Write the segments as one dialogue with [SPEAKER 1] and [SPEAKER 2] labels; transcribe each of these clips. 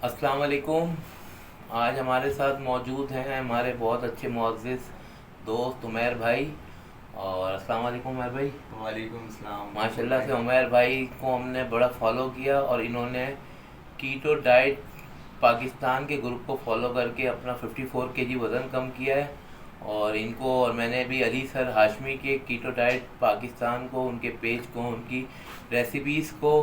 [SPEAKER 1] अस्सलाम वालेकुम। आज हमारे साथ मौजूद हैं हमारे बहुत अच्छे मुअज़्ज़िज़ दोस्त उमैर भाई। और अस्सलाम वालेकुम उमैर भाई।
[SPEAKER 2] वालेकुम सलाम
[SPEAKER 1] माशाल्लाह से
[SPEAKER 2] भाई।
[SPEAKER 1] उमैर भाई को हमने बड़ा फॉलो किया और इन्होंने कीटो डाइट पाकिस्तान के ग्रुप को फॉलो करके अपना 54 केजी वज़न कम किया है। और इनको और मैंने भी अली सर हाशमी के कीटो डाइट पाकिस्तान को, उनके पेज को, उनकी रेसिपीज़ को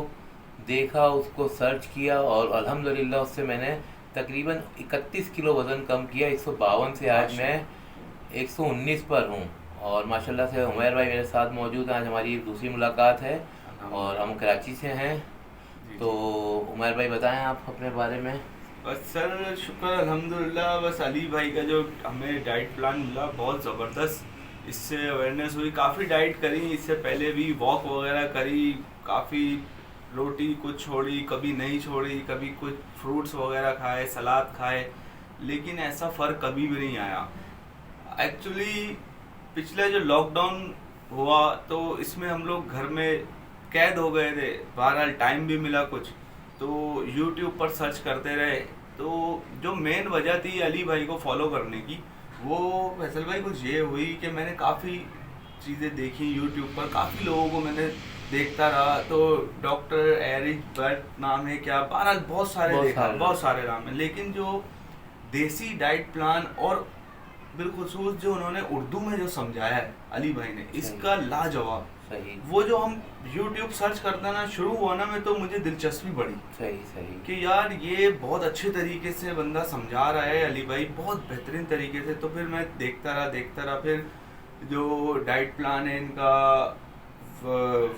[SPEAKER 1] देखा, उसको सर्च किया और अल्हम्दुलिल्लाह उससे मैंने तकरीबन 31 किलो वज़न कम किया। 152 से आज मैं
[SPEAKER 2] माशाल्लाह।
[SPEAKER 1] 119 पर हूँ। और माशाल्लाह से उमैर भाई मेरे साथ मौजूद हैं। आज हमारी एक दूसरी मुलाकात है और हम
[SPEAKER 2] अल्हम्दुलिल्लाह।
[SPEAKER 1] कराची से हैं।
[SPEAKER 2] जी
[SPEAKER 1] तो
[SPEAKER 2] जी।
[SPEAKER 1] उमैर भाई बताएं आप अपने बारे में।
[SPEAKER 2] बस सर शुक्र अल्हम्दुलिल्लाह। बस अली भाई का जो हमें डाइट प्लान मिला बहुत ज़बरदस्त, इससे अवेयरनेस हुई। काफ़ी डाइट करी, इससे पहले भी वॉक वगैरह करी, काफ़ी रोटी कुछ छोड़ी, कभी नहीं छोड़ी, कभी कुछ फ्रूट्स वगैरह खाए, सलाद खाए, लेकिन ऐसा फ़र्क कभी भी नहीं आया। एक्चुअली पिछले जो लॉकडाउन हुआ तो इसमें हम लोग घर में कैद हो गए थे। बहरहाल टाइम भी मिला कुछ, तो यूट्यूब पर सर्च करते रहे। तो जो मेन वजह थी अली भाई को फॉलो करने की, वो फैसल भाई कुछ ये हुई कि मैंने काफ़ी चीज़ें देखी यूट्यूब पर, काफ़ी लोगों को मैंने देखता रहा। तो डॉक्टर एरिक बर्ट नाम है क्या, बहरहाल बहुत सारे
[SPEAKER 1] बहुत
[SPEAKER 2] देखा,
[SPEAKER 1] सारे
[SPEAKER 2] बहुत
[SPEAKER 1] लोग।
[SPEAKER 2] सारे नाम है, लेकिन जो देसी डाइट प्लान और बिलखुसूस जो उन्होंने उर्दू में जो समझाया है अली भाई ने,
[SPEAKER 1] सही,
[SPEAKER 2] इसका लाजवाब।
[SPEAKER 1] सही,
[SPEAKER 2] वो जो हम यूट्यूब सर्च करता ना शुरू हुआ ना में, तो मुझे दिलचस्पी बढ़ी
[SPEAKER 1] सही, सही।
[SPEAKER 2] कि यार ये बहुत अच्छे तरीके से बंदा समझा रहा है अली भाई, बहुत बेहतरीन तरीके से। तो फिर मैं देखता रहा। फिर जो डाइट प्लान है इनका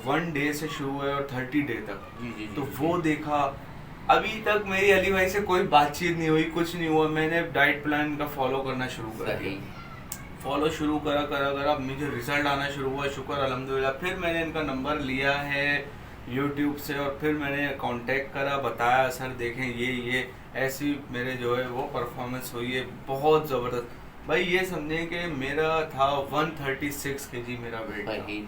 [SPEAKER 2] 1 डे से शुरू है और 30 डे तक,
[SPEAKER 1] जी जी जी
[SPEAKER 2] तो
[SPEAKER 1] जी।
[SPEAKER 2] वो देखा। अभी तक मेरी अली भाई से कोई बातचीत नहीं हुई, कुछ नहीं हुआ, मैंने डाइट प्लान का फॉलो करना शुरू कर दिया।
[SPEAKER 1] सही।
[SPEAKER 2] फॉलो शुरू करा अब मुझे रिजल्ट आना शुरू हुआ, शुक्र अल्हम्दुलिल्लाह। फिर मैंने इनका नंबर लिया है यूट्यूब से और फिर मैंने कांटेक्ट करा, बताया सर देखें ये ऐसी मेरे जो है वो परफॉर्मेंस हुई है बहुत ज़बरदस्त। भाई ये समझें कि मेरा था 136 केजी मेरा वेट था।
[SPEAKER 1] सही।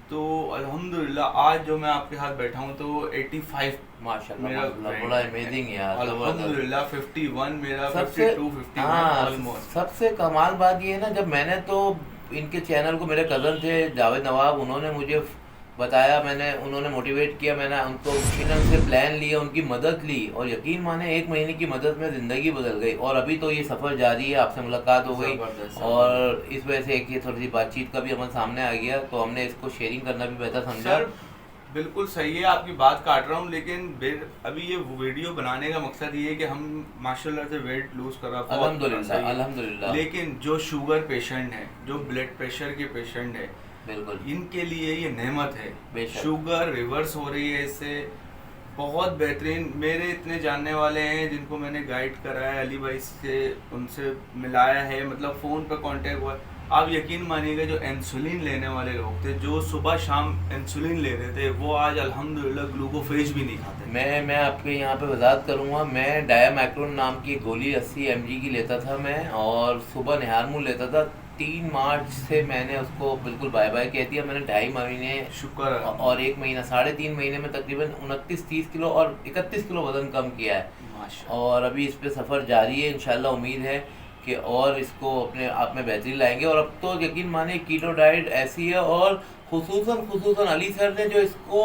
[SPEAKER 2] तो अल्हम्दुलिल्लाह आज जो मैं आपके साथ बैठा हूँ तो 85
[SPEAKER 1] माशाल्लाह
[SPEAKER 2] मेरा
[SPEAKER 1] माशाल्लाह,
[SPEAKER 2] वेट
[SPEAKER 1] बड़ा
[SPEAKER 2] है।
[SPEAKER 1] अमेजिंग यार, ज़बरदस्त।
[SPEAKER 2] अल्हम्दुलिल्लाह 51 मेरा,
[SPEAKER 1] सबसे
[SPEAKER 2] 52 51
[SPEAKER 1] हाँ,
[SPEAKER 2] ऑलमोस्ट।
[SPEAKER 1] सबसे कमाल बात ये है ना, जब मैंने तो इनके चैनल को, मेरे कज़न थे जावेद नवाब, उन्होंने मुझे बताया, मैंने उन्होंने मोटिवेट किया, मैंने उनको उनसे प्लान लिया, उनकी मदद ली और यकीन माने 1 महीने की मदद में ज़िंदगी बदल गई। और अभी तो ये सफ़र जारी है, आपसे मुलाकात हो गई
[SPEAKER 2] ज़बरदस्त ज़बरदस्त।
[SPEAKER 1] और इस वजह से एक ये थोड़ी सी बातचीत का भी अमल सामने आ गया, तो हमने इसको शेयरिंग करना भी बेहतर समझा।
[SPEAKER 2] सर बिल्कुल सही है, आपकी बात काट रहा हूँ, लेकिन अभी ये वीडियो बनाने का मकसद ये है कि हम माशाल्लाह से वेट लूज करा बहुत
[SPEAKER 1] अल्हम्दुलिल्लाह
[SPEAKER 2] सही है।
[SPEAKER 1] अल्हम्दुलिल्लाह।
[SPEAKER 2] लेकिन जो शुगर पेशेंट है, जो ब्लड प्रेशर के पेशेंट है,
[SPEAKER 1] बिल्कुल।
[SPEAKER 2] इनके लिए ये नेमत है।
[SPEAKER 1] बेशक।
[SPEAKER 2] शुगर रिवर्स हो रही है इससे, बहुत बेहतरीन। मेरे इतने जानने वाले हैं जिनको मैंने गाइड करा है अली भाई से, उनसे मिलाया है, मतलब फ़ोन पर कांटेक्ट हुआ है। आप यकीन मानिएगा जो इंसुलिन लेने वाले लोग थे, जो सुबह शाम इंसुलिन ले रहे थे, वो आज अल्हम्दुलिल्लाह ग्लूकोफेज भी नहीं खाते।
[SPEAKER 1] मैं आपके यहाँ पे वजाहत करूँगा। मैं डायामैक्रोन नाम की एक गोली 80 mg की लेता था मैं, और सुबह निहारमूल लेता था। 3 मार्च से मैंने उसको बिल्कुल बाय बाय कह दिया। मैंने 2.5 महीने
[SPEAKER 2] शुक्र
[SPEAKER 1] और 1 महीना, 3.5 महीने में तकरीबन 29-30 किलो और 31 किलो वज़न कम किया है।
[SPEAKER 2] माशा।
[SPEAKER 1] और अभी इस पे सफ़र जारी है, इंशाल्लाह उम्मीद है कि और इसको अपने आप में बेहतरी लाएंगे। और अब तो यकीन माने कीटो डाइट ऐसी है, और खुसूसन खुसूसन अली सर ने जो इसको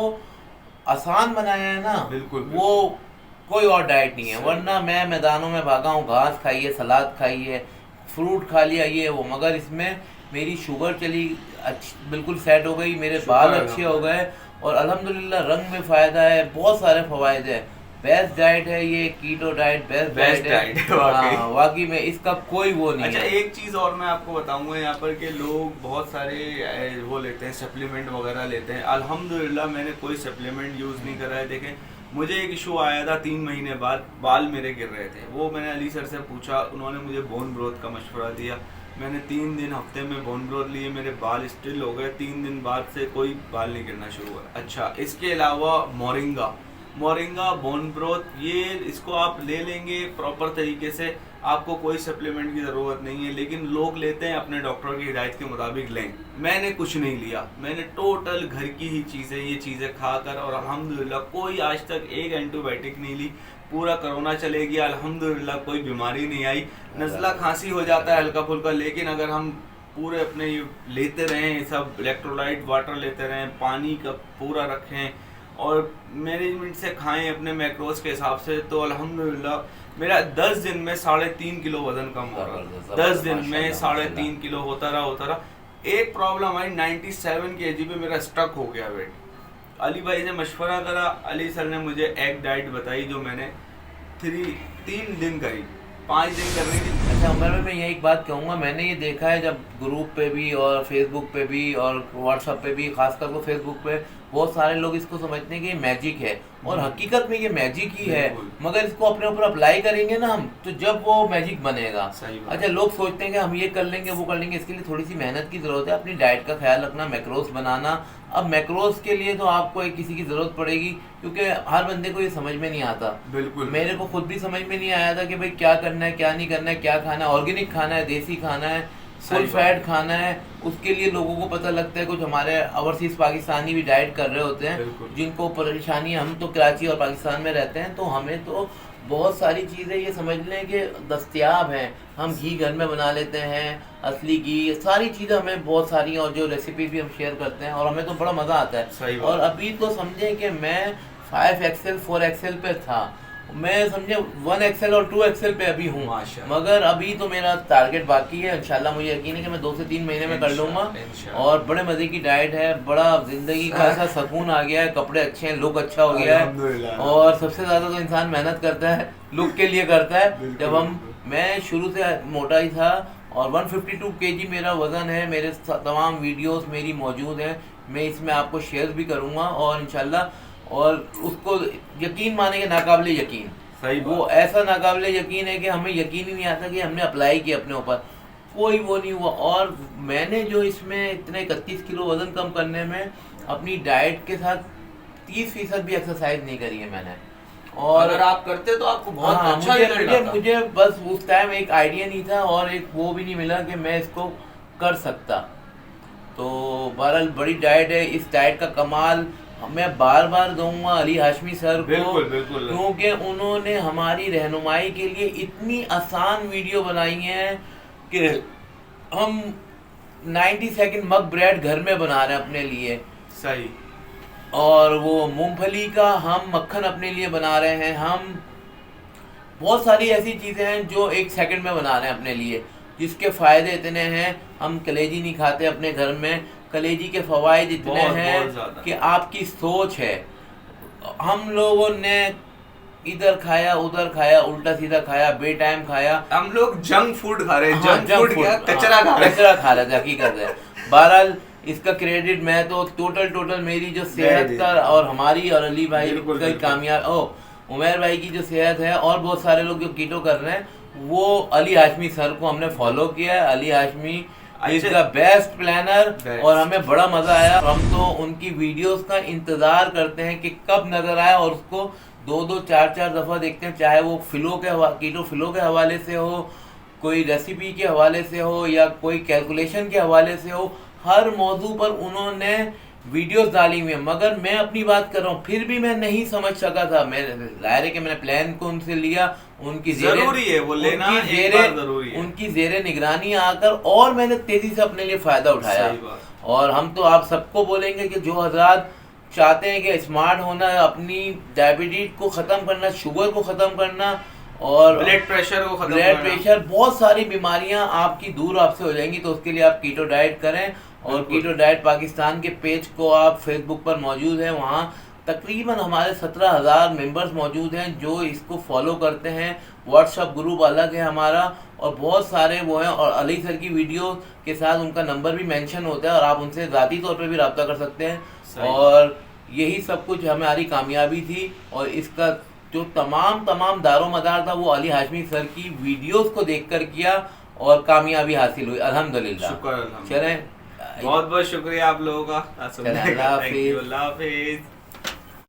[SPEAKER 1] आसान बनाया है ना,
[SPEAKER 2] बिल्कुल
[SPEAKER 1] वो
[SPEAKER 2] बिल्कुल।
[SPEAKER 1] कोई और डाइट नहीं है।
[SPEAKER 2] सही।
[SPEAKER 1] वरना मैं मैदानों में भागा हूँ, घास खाइए, सलाद खाइए, फ्रूट खा लिया, ये वो, मगर इसमें मेरी शुगर चली अच्छी, बिल्कुल सेट हो गई, मेरे
[SPEAKER 2] शुक्र
[SPEAKER 1] बाल अच्छे हो
[SPEAKER 2] अल्हम्दुलिल्लाह।
[SPEAKER 1] गए और अल्हम्दुलिल्लाह रंग में फ़ायदा है, बहुत सारे फ़वाइद है। बेस्ट डाइट है ये keto diet, best diet
[SPEAKER 2] best
[SPEAKER 1] है।
[SPEAKER 2] डाइट है वाकई।
[SPEAKER 1] हाँ वाकई में इसका कोई वो नहीं
[SPEAKER 2] अच्छा
[SPEAKER 1] है।
[SPEAKER 2] एक चीज़ और मैं आपको बताऊंगा यहाँ पर कि लोग बहुत सारे वो लेते हैं, सप्लीमेंट वगैरह लेते हैं। अल्हम्दुलिल्लाह मैंने कोई सप्लीमेंट यूज़ नहीं करा है। देखें, मुझे एक इशू आया था 3 महीने बाद, बाल मेरे गिर रहे थे। वो मैंने अली सर से पूछा, उन्होंने मुझे बोन ग्रोथ का मशवरा दिया। मैंने 3 दिन हफ्ते में बोन ग्रोथ लिए, मेरे बाल स्टिल हो गए। 3 दिन बाद से कोई बाल नहीं गिरना शुरू हुआ। अच्छा, इसके अलावा मोरिंगा, मोरिंगा बोन ग्रोथ, ये इसको आप ले लेंगे प्रॉपर तरीके से, आपको कोई सप्लीमेंट की ज़रूरत नहीं है, लेकिन लोग लेते हैं अपने डॉक्टर की हिदायत के मुताबिक लें। मैंने कुछ नहीं लिया, मैंने टोटल घर की ही चीज़ें, ये चीज़ें खाकर, और अल्हम्दुलिल्लाह कोई आज तक एक एंटीबायोटिक नहीं ली। पूरा कोरोना चले गया अल्हम्दुलिल्लाह, कोई बीमारी नहीं आई। नज़ला खांसी हो जाता है हल्का फुल्का, लेकिन अगर हम पूरे अपने ये लेते रहें, सब इलेक्ट्रोलाइट वाटर लेते रहें, पानी का पूरा रखें और मैनेजमेंट से खाएं अपने मैक्रोस के हिसाब से, तो अल्हम्दुलिल्लाह मेरा 10 दिन में 3.5 किलो वजन कम हो रहा। 10 दिन में 3.5 किलो होता रहा। एक प्रॉब्लम आई, 97 kg पे मेरा स्टक हो गया वेट। अली भाई से मशवरा करा, अली सर ने मुझे एग डाइट बताई, जो मैंने 3 दिन करी, 5 दिन करनी थी।
[SPEAKER 1] अच्छा उमर भाई, मैं यही एक बात कहूँगा, मैंने ये देखा है जब ग्रुप पे भी और फेसबुक पे भी और व्हाट्सएप पे भी, खासकर को फेसबुक पे बहुत सारे लोग इसको समझते हैं कि ये मैजिक है, और हकीकत में ये मैजिक ही है, मगर इसको अपने ऊपर अप्लाई करेंगे ना हम, तो जब वो मैजिक बनेगा। अच्छा, लोग सोचते हैं कि हम ये कर लेंगे वो कर लेंगे, इसके लिए थोड़ी सी मेहनत की ज़रूरत है, अपनी डाइट का ख्याल रखना, मैक्रोस बनाना। अब मैक्रोस के लिए तो आपको एक किसी की ज़रूरत पड़ेगी, क्योंकि हर बंदे को ये समझ में नहीं आता।
[SPEAKER 2] बिल्कुल,
[SPEAKER 1] मेरे को खुद भी समझ में नहीं आया था कि भाई क्या करना है क्या नहीं करना है, क्या खाना है, ऑर्गेनिक खाना है, देसी खाना है, फुल फैट खाना है। उसके लिए लोगों को पता लगता है, कुछ हमारे ओवरसीज पाकिस्तानी भी डाइट कर रहे होते हैं जिनको परेशानी, हम तो कराची और पाकिस्तान में रहते हैं, तो हमें तो बहुत सारी चीज़ें ये समझ लें कि दस्तयाब हैं। हम घी घर में बना लेते हैं, असली घी, सारी चीज़ें हमें बहुत सारी, और जो रेसिपीज भी हम शेयर करते हैं, और हमें तो बड़ा मज़ा आता है। और अभी तो समझें कि मैं 5XL 4XL पे था, मैं समझे 1XL और 2XL पे अभी हूँ, मगर अभी तो मेरा टारगेट बाकी है। इंशाल्लाह मुझे यकीन है कि मैं 2 से 3 महीने में कर लूँगा, और बड़े मज़े की डाइट है, बड़ा ज़िंदगी का ऐसा सुकून आ गया है, कपड़े अच्छे हैं, लुक अच्छा हो गया है, और सबसे ज़्यादा तो इंसान मेहनत करता है, लुक के लिए करता है। जब मैं शुरू से मोटा ही था, और 152 kg मेरा वज़न है, मेरे तमाम वीडियोस मेरी मौजूद हैं, मैं इसमें आपको शेयर भी करूँगा, और इंशाल्लाह, और उसको यकीन मानेंगे, नाकाबिले यकीन,
[SPEAKER 2] सही
[SPEAKER 1] वो ऐसा नाकाबिले यकीन है कि हमें यकीन ही नहीं आता कि हमने अप्लाई किया अपने ऊपर, कोई वो नहीं हुआ। और मैंने जो इसमें इतने 31 किलो वज़न कम करने में अपनी डाइट के साथ 30% भी एक्सरसाइज नहीं करी है मैंने। और
[SPEAKER 2] अगर आप करते तो आपको बहुत अच्छा
[SPEAKER 1] मुझे बस उस टाइम एक आइडिया नहीं था, और एक वो भी नहीं मिला कि मैं इसको कर सकता। तो बहरहाल बड़ी डाइट है, इस डाइट का कमाल मैं बार बार दूंगा अली हाशमी सर को, क्योंकि उन्होंने हमारी रहनुमाई के लिए इतनी आसान वीडियो बनाई है कि हम 90 सेकंड मग ब्रेड घर में बना रहे हैं अपने लिए,
[SPEAKER 2] सही,
[SPEAKER 1] और वो मूंगफली का हम मक्खन अपने लिए बना रहे हैं, हम बहुत सारी ऐसी चीज़ें हैं जो 1 सेकंड में बना रहे हैं अपने लिए, जिसके फ़ायदे इतने हैं। हम कलेजी नहीं खाते अपने घर में, कलेजी के फ़वाइद इतने हैं कि आपकी सोच है। हम लोगों ने इधर खाया उधर खाया, उल्टा सीधा खाया, बेटाइम खाया,
[SPEAKER 2] हम लोग जंक फूड खा रहे हैं, जंक फूड क्या, कचरा
[SPEAKER 1] खा रहे थे, हकीकत है। बहरहाल इसका क्रेडिट मैं तो टोटल मेरी जो सेहत का, और हमारी और अली भाई की कामयाब, उमर भाई की जो सेहत है, और बहुत सारे लोग जो कीटो कर रहे हैं, वो अली हाशमी सर को हमने फॉलो किया है। Ali Hashmi is the best planner, और हमें बड़ा मजा आया। हम तो उनकी वीडियोस का इंतजार करते हैं कि कब नजर आए, और उसको 2-2 4-4 दफा देखते हैं, चाहे वो कीटो फिलो के हवाले से हो, कोई रेसिपी के हवाले से हो, या कोई कैलकुलेशन के हवाले से हो, हर मौजू पर उन्होंने वीडियोस डाली हुई है। मगर मैं अपनी बात कर रहा हूँ, फिर भी मैं नहीं समझ सका था। मैं जाहिर है कि मैंने प्लान को उनसे लिया, उनकी
[SPEAKER 2] जरूरी है वो लेना, एक बार जरूरी है,
[SPEAKER 1] उनकी जेरे निगरानी आकर, और मैंने तेजी से अपने लिए फायदा उठाया। और हम तो आप सबको बोलेंगे कि जो हजरात चाहते हैं कि स्मार्ट होना, अपनी डायबिटीज को ख़त्म करना, शुगर को ख़त्म करना, और
[SPEAKER 2] ब्लड प्रेशर को खत्म,
[SPEAKER 1] ब्लड प्रेशर, बहुत सारी बीमारियां आपकी दूर आपसे हो जाएंगी, तो उसके लिए आप कीटो डाइट करें। और कीटो डाइट पाकिस्तान के पेज को आप फेसबुक पर मौजूद है, वहाँ तकरीबन हमारे 17,000 मेंबर्स मौजूद हैं जो इसको फॉलो करते हैं। व्हाट्सएप ग्रुप अलग है हमारा, और बहुत सारे वो हैं, और अली सर की वीडियो के साथ उनका नंबर भी मेंशन होता है, और आप उनसे ज़ाती तौर पे भी रब्ता कर सकते हैं। और यही सब कुछ हमारी कामयाबी थी, और इसका जो तमाम दारो मदार था वो अली हाशमी सर की वीडियोस को देखकर किया, और कामयाबी हासिल हुई अल्हम्दुलिल्लाह।
[SPEAKER 2] शुक्र,
[SPEAKER 1] चलें,
[SPEAKER 2] बहुत बहुत शुक्रिया आप लोगों का।
[SPEAKER 1] अल्लाह हाफिज़।